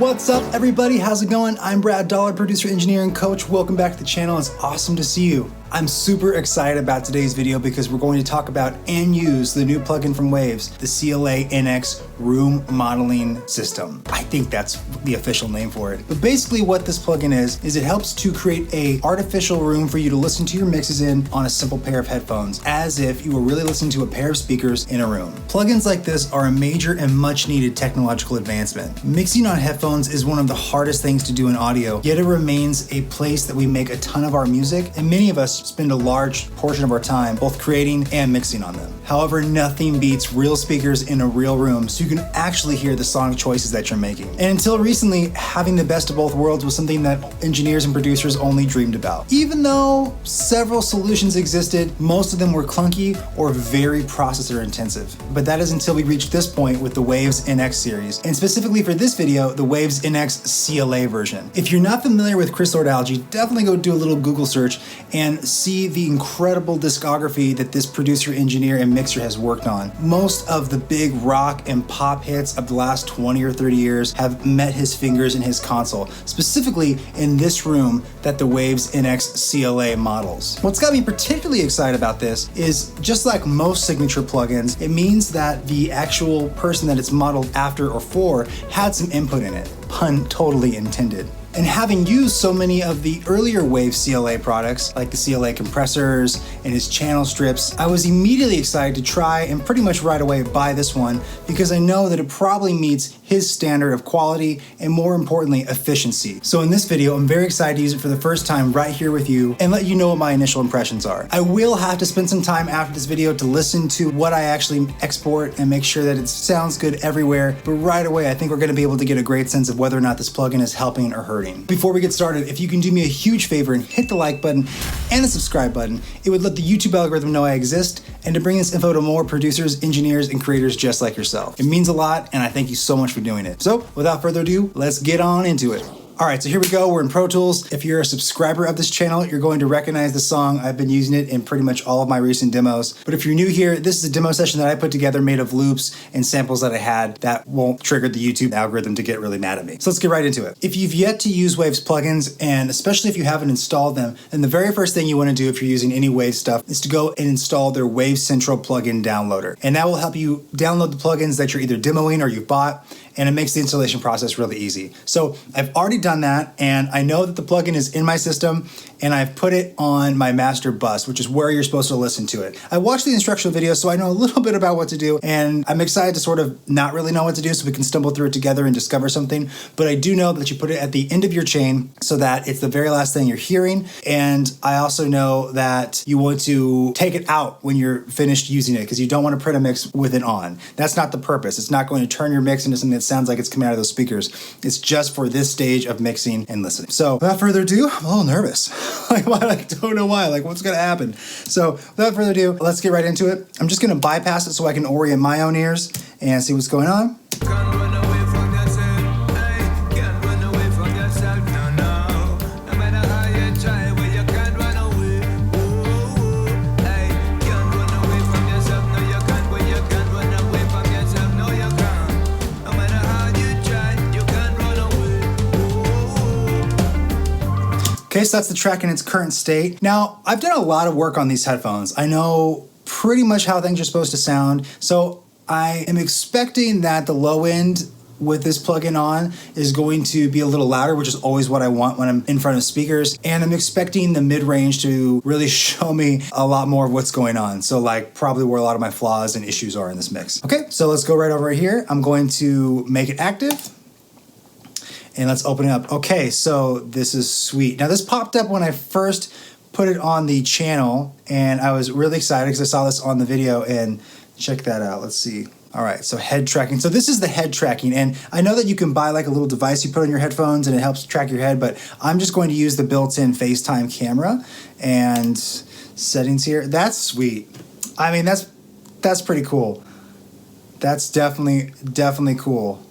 What's up, everybody? How's it going? I'm Brad Dollar, producer, engineer, and coach. Welcome back to the channel. It's awesome to see you. I'm super excited about today's video because we're going to talk about and use the new plugin from Waves, the CLA NX Room Modeling System. I think that's the official name for it. But basically what this plugin is it helps to create a artificial room for you to listen to your mixes in on a simple pair of headphones, as if you were really listening to a pair of speakers in a room. Plugins like this are a major and much needed technological advancement. Mixing on headphones is one of the hardest things to do in audio, yet it remains a place that we make a ton of our music, and many of us spend a large portion of our time both creating and mixing on them. However, nothing beats real speakers in a real room so you can actually hear the sonic choices that you're making. And until recently, having the best of both worlds was something that engineers and producers only dreamed about. Even though several solutions existed, most of them were clunky or very processor intensive. But that is until we reached this point with the Waves NX series, and specifically for this video, the Waves NX CLA version. If you're not familiar with lord-alge, definitely go do a little Google search and see the incredible discography that this producer, engineer, and mixer has worked on. Most of the big rock and pop hits of the last 20 or 30 years have met his fingers in his console, specifically in this room that the Waves NX CLA models. What's got me particularly excited about this is, just like most signature plugins, it means that the actual person that it's modeled after or for had some input in it. Pun totally intended. And having used so many of the earlier Waves CLA products, like the CLA compressors and his channel strips, I was immediately excited to try and pretty much right away buy this one because I know that it probably meets his standard of quality and, more importantly, efficiency. So in this video, I'm very excited to use it for the first time right here with you and let you know what my initial impressions are. I will have to spend some time after this video to listen to what I actually export and make sure that it sounds good everywhere, but right away I think we're going to be able to get a great sense of whether or not this plugin is helping or hurting. Before we get started, if you can do me a huge favor and hit the like button and the subscribe button, it would let the YouTube algorithm know I exist and to bring this info to more producers, engineers, and creators just like yourself. It means a lot, and I thank you so much for doing it. So without further ado, let's get on into it. All right, so here we go. We're in Pro Tools. If you're a subscriber of this channel, you're going to recognize the song. I've been using it in pretty much all of my recent demos. But if you're new here, this is a demo session that I put together made of loops and samples that I had that won't trigger the YouTube algorithm to get really mad at me. So let's get right into it. If you've yet to use Waves plugins, and especially if you haven't installed them, then the very first thing you want to do if you're using any Waves stuff is to go and install their Waves Central plugin downloader. And that will help you download the plugins that you're either demoing or you've bought, and it makes the installation process really easy. So I've already done that, and I know that the plugin is in my system, and I've put it on my master bus, which is where you're supposed to listen to it. I watched the instructional video, so I know a little bit about what to do, and I'm excited to sort of not really know what to do so we can stumble through it together and discover something. But I do know that you put it at the end of your chain so that it's the very last thing you're hearing, and I also know that you want to take it out when you're finished using it because you don't want to print a mix with it on. That's not the purpose. It's not going to turn your mix into something that sounds like it's coming out of those speakers. It's just for this stage of mixing and listening. So without further ado, I'm a little nervous. I don't know why, what's gonna happen? So without further ado, let's get right into it. I'm just gonna bypass it so I can orient my own ears and see what's going on. Okay, so that's the track in its current state. Now, I've done a lot of work on these headphones. I know pretty much how things are supposed to sound, so I am expecting that the low end with this plugin on is going to be a little louder, which is always what I want when I'm in front of speakers. And I'm expecting the mid-range to really show me a lot more of what's going on. So like probably where a lot of my flaws and issues are in this mix. Okay, so let's go right over here. I'm going to make it active. And let's open it up. Okay, so this is sweet. Now this popped up when I first put it on the channel, and I was really excited because I saw this on the video, and check that out. Let's see. All right, so head tracking. So this is the head tracking, and I know that you can buy like a little device you put on your headphones and it helps track your head, but I'm just going to use the built-in FaceTime camera and settings here. That's sweet. I mean, that's pretty cool. That's definitely cool.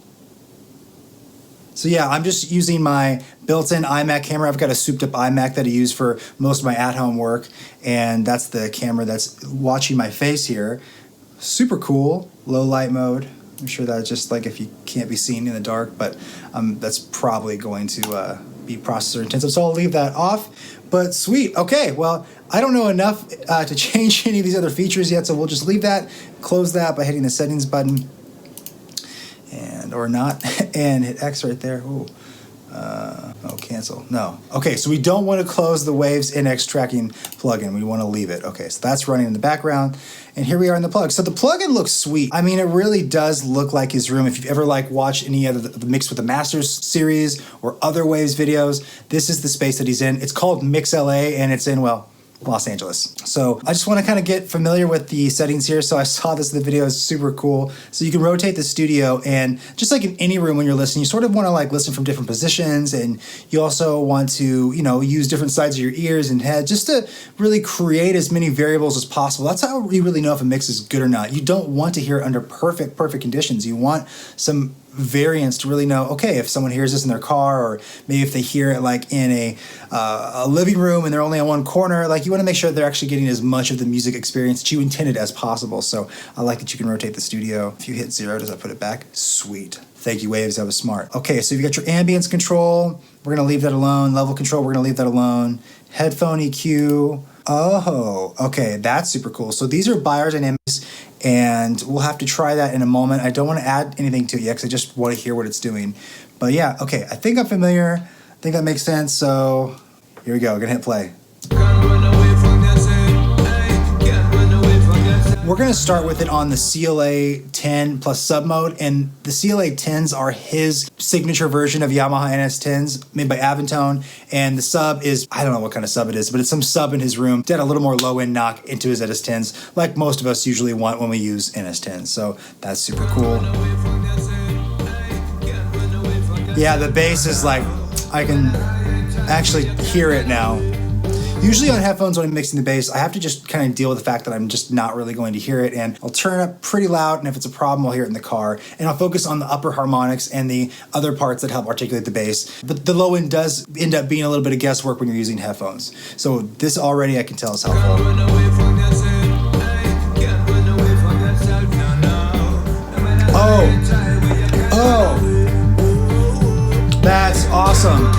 So yeah, I'm just using my built-in iMac camera. I've got a souped-up iMac that I use for most of my at-home work, and that's the camera that's watching my face here. Super cool, low light mode. I'm sure that's just like if you can't be seen in the dark, but that's probably going to be processor intensive, so I'll leave that off. But sweet, okay, well, I don't know enough to change any of these other features yet, so we'll just leave that, close that by hitting the settings button, and or not, and hit X right there. Ooh. Oh, cancel. No. Okay, so we don't want to close the Waves NX tracking plugin. We want to leave it. Okay, so that's running in the background. And here we are in the plug. So the plugin looks sweet. I mean, it really does look like his room. If you've ever like watched any other the Mix with the Masters series or other Waves videos, this is the space that he's in. It's called Mix LA, and it's in, well, Los Angeles. So I just want to kind of get familiar with the settings here. So I saw this in the video, it's super cool. So you can rotate the studio, and just like in any room when you're listening, you sort of want to like listen from different positions, and you also want to, you know, use different sides of your ears and head just to really create as many variables as possible. That's how you really know if a mix is good or not. You don't want to hear it under perfect conditions. You want some variance to really know, okay, if someone hears this in their car, or maybe if they hear it like in a living room and they're only on one corner, like you want to make sure they're actually getting as much of the music experience that you intended as possible. So I like that you can rotate the studio. If you hit 0, does that put it back? Sweet. Thank you, Waves, that was smart. Okay, so you've got your ambience control. We're gonna leave that alone. Level control, we're gonna leave that alone. Headphone EQ. Oh, okay, that's super cool. So these are biodynamics, and we'll have to try that in a moment. I don't want to add anything to it yet because I just want to hear what it's doing. But yeah, okay, I think I'm familiar. I think that makes sense. So here we go, we're gonna hit play. We're gonna start with it on the CLA 10 plus sub mode, and the CLA 10s are his signature version of Yamaha NS10s made by Aventone, and the sub is, I don't know what kind of sub it is, but it's some sub in his room. Did a little more low end knock into his NS10s, like most of us usually want when we use NS10s, so that's super cool. Yeah, the bass is like, I can actually hear it now. Usually on headphones when I'm mixing the bass, I have to just kind of deal with the fact that I'm just not really going to hear it, and I'll turn up pretty loud, and if it's a problem, I'll hear it in the car, and I'll focus on the upper harmonics and the other parts that help articulate the bass. But the low end does end up being a little bit of guesswork when you're using headphones. So this already I can tell is helpful. Oh, that's awesome.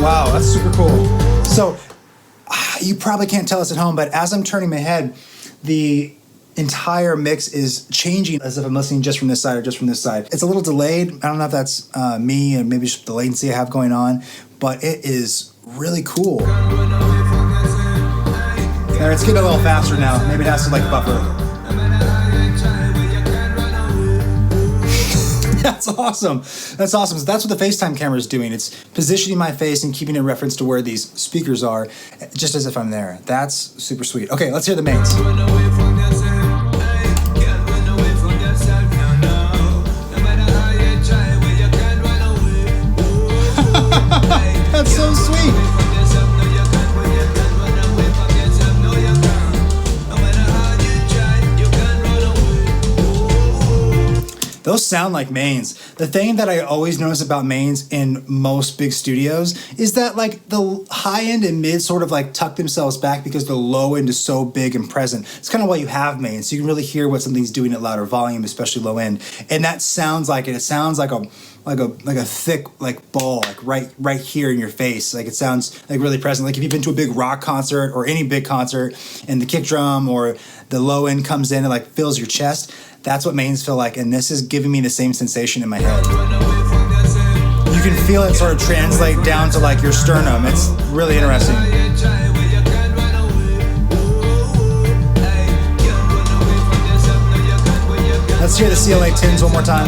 Wow, that's super cool. So you probably can't tell us at home, but as I'm turning my head, the entire mix is changing as if I'm listening just from this side or just from this side. It's a little delayed. I don't know if that's me and maybe just the latency I have going on, but it is really cool. There, it's getting a little faster now. Maybe it has to like buffer. That's awesome. That's awesome. So that's what the FaceTime camera is doing. It's positioning my face and keeping in reference to where these speakers are, just as if I'm there. That's super sweet. Okay, let's hear the mains. That's so sweet. Those sound like mains. The thing that I always notice about mains in most big studios is that like the high end and mid sort of like tuck themselves back because the low end is so big and present. It's kind of why you have mains. So you can really hear what something's doing at louder volume, especially low end. And that sounds like it. It sounds like a thick like ball, like right here in your face. Like it sounds like really present. Like if you've been to a big rock concert or any big concert and the kick drum or the low end comes in and like fills your chest, that's what mains feel like, and this is giving me the same sensation in my head. You can feel it sort of translate down to like your sternum. It's really interesting. Let's hear the CLA 10s one more time.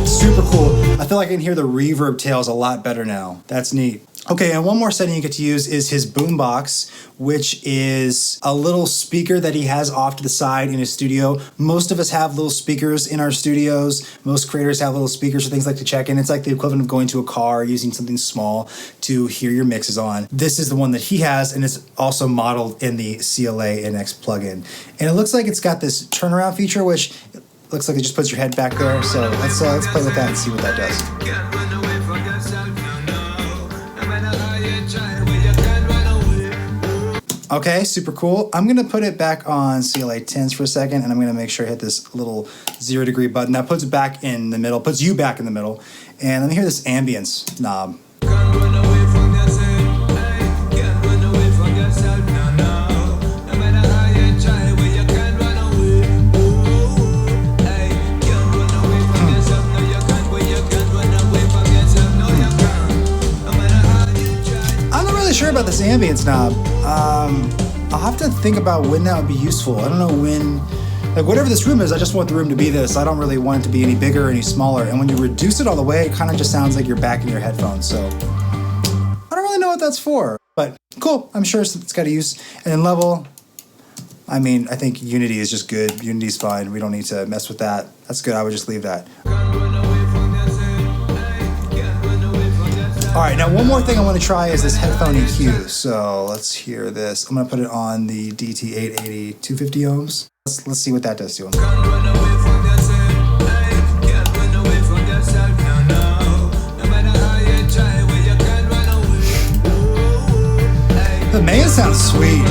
Super cool. I feel like I can hear the reverb tails a lot better now. That's neat. Okay, and one more setting you get to use is his boombox, which is a little speaker that he has off to the side in his studio. Most of us have little speakers in our studios. Most creators have little speakers for things like to check in. It's like the equivalent of going to a car, using something small to hear your mixes on. This is the one that he has, and it's also modeled in the CLA NX plugin. And it looks like it's got this turnaround feature, which looks like it just puts your head back there. So let's play with that and see what that does. Okay, super cool. I'm gonna put it back on CLA 10s for a second, and I'm gonna make sure I hit this little 0 degree button. That puts it back in the middle, puts you back in the middle. And let me hear this ambience knob. Sure about this ambience knob. I'll have to think about when that would be useful. I don't know when, like whatever this room is, I just want the room to be this. I don't really want it to be any bigger or any smaller. And when you reduce it all the way, it kind of just sounds like you're back in your headphones. So I don't really know what that's for, but cool. I'm sure it's got a use. And then level, I mean, I think Unity is just good. Unity's fine. We don't need to mess with that. That's good. I would just leave that. All right, now one more thing I want to try is this headphone EQ. So let's hear this. I'm gonna put it on the DT880 250 ohms. Let's see what that does to him. The man sounds sweet.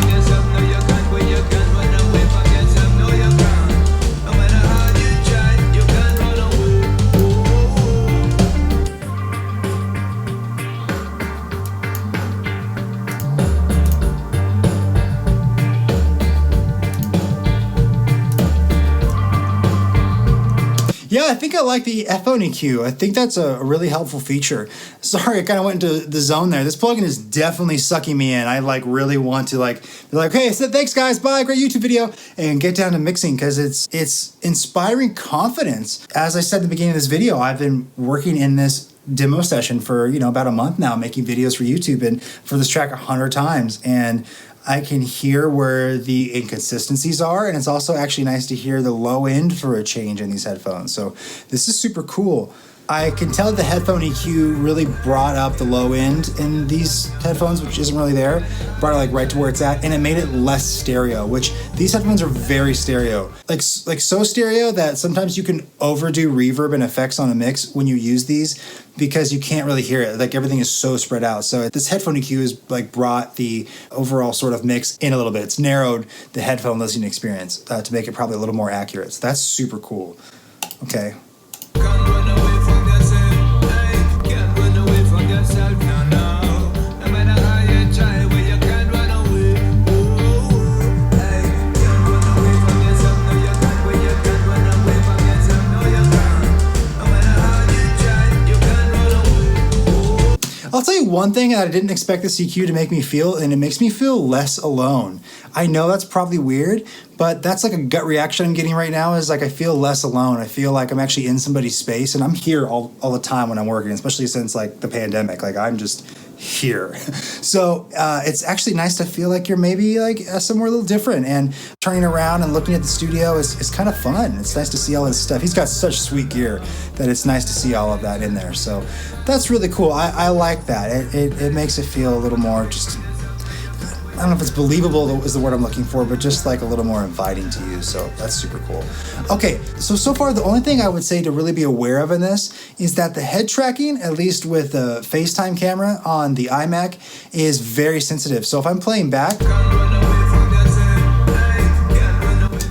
Yeah, I think I like the Headphone EQ. I think that's a really helpful feature. Sorry, I kind of went into the zone there. This plugin is definitely sucking me in. I like really want to like be like, hey, so thanks guys, bye, great YouTube video, and get down to mixing because it's inspiring confidence. As I said at the beginning of this video, I've been working in this demo session for about a month now, making videos for YouTube, and for this track 100 times, and I can hear where the inconsistencies are, and it's also actually nice to hear the low end for a change in these headphones. So this is super cool. I can tell the headphone EQ really brought up the low end in these headphones, which isn't really there. Brought it like right to where it's at, and it made it less stereo, which these headphones are very stereo. Like so stereo that sometimes you can overdo reverb and effects on a mix when you use these because you can't really hear it. Like everything is so spread out. So this headphone EQ has like brought the overall sort of mix in a little bit. It's narrowed the headphone listening experience to make it probably a little more accurate. So that's super cool. Okay. I'll tell you one thing that I didn't expect the EQ to make me feel, and it makes me feel less alone. I know that's probably weird, but that's like a gut reaction I'm getting right now is like I feel less alone. I feel like I'm actually in somebody's space, and I'm here all the time when I'm working, especially since like the pandemic. Like I'm just here. So it's actually nice to feel like you're maybe like somewhere a little different, and turning around and looking at the studio is kind of fun. It's nice to see all this stuff. He's got such sweet gear that it's nice to see all of that in there. So that's really cool. I like that. It makes it feel a little more just, I don't know if it's believable is the word I'm looking for, but just like a little more inviting to use. So that's super cool. Okay, so far the only thing I would say to really be aware of in this is that the head tracking, at least with the FaceTime camera on the iMac, is very sensitive. So if I'm playing back,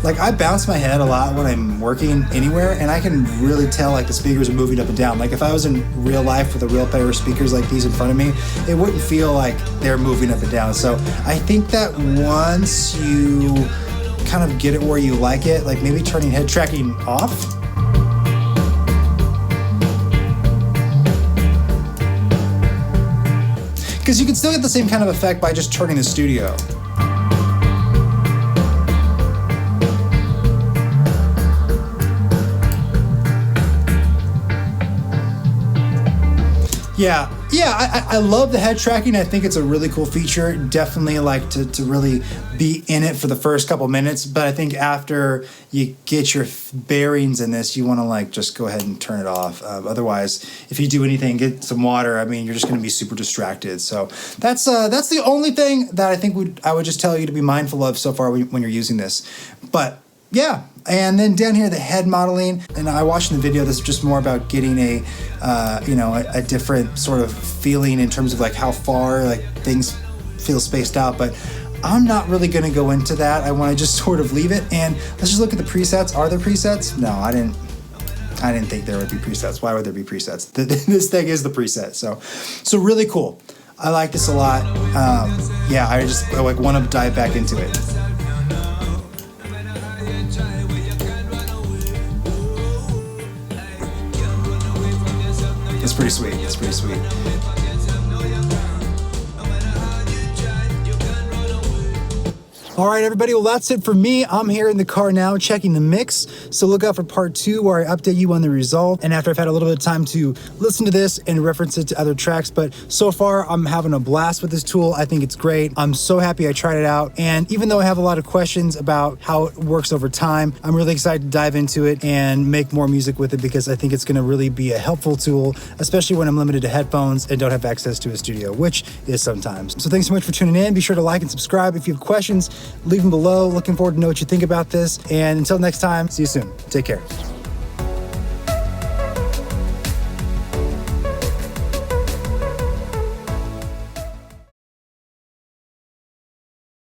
like I bounce my head a lot when I'm working anywhere, and I can really tell like the speakers are moving up and down. Like if I was in real life with a real pair of speakers like these in front of me, it wouldn't feel like they're moving up and down. So I think that once you kind of get it where you like it, like maybe turning head tracking off, because you can still get the same kind of effect by just turning the studio. Yeah, I love the head tracking. I think it's a really cool feature. Definitely like to really be in it for the first couple minutes, but I think after you get your bearings in this, you want to like just go ahead and turn it off. Otherwise, if you do anything, get some water, I mean, you're just going to be super distracted. So that's the only thing that I think I would just tell you to be mindful of so far when you're using this. But yeah. And then down here, the head modeling, and I watched in the video, this is just more about getting a different sort of feeling in terms of like how far like things feel spaced out. But I'm not really gonna go into that. I wanna just sort of leave it, and let's just look at the presets. Are there presets? No, I didn't think there would be presets. Why would there be presets? This thing is the preset, so really cool. I like this a lot. Yeah, I like want to dive back into it. It's pretty sweet. It's pretty sweet. All right, everybody, well, that's it for me. I'm here in the car now checking the mix. So look out for part 2 where I update you on the result. And after I've had a little bit of time to listen to this and reference it to other tracks, but so far I'm having a blast with this tool. I think it's great. I'm so happy I tried it out. And even though I have a lot of questions about how it works over time, I'm really excited to dive into it and make more music with it because I think it's gonna really be a helpful tool, especially when I'm limited to headphones and don't have access to a studio, which is sometimes. So thanks so much for tuning in. Be sure to like and subscribe. If you have questions, leave them below. Looking forward to know what you think about this. And until next time, see you soon. Take care.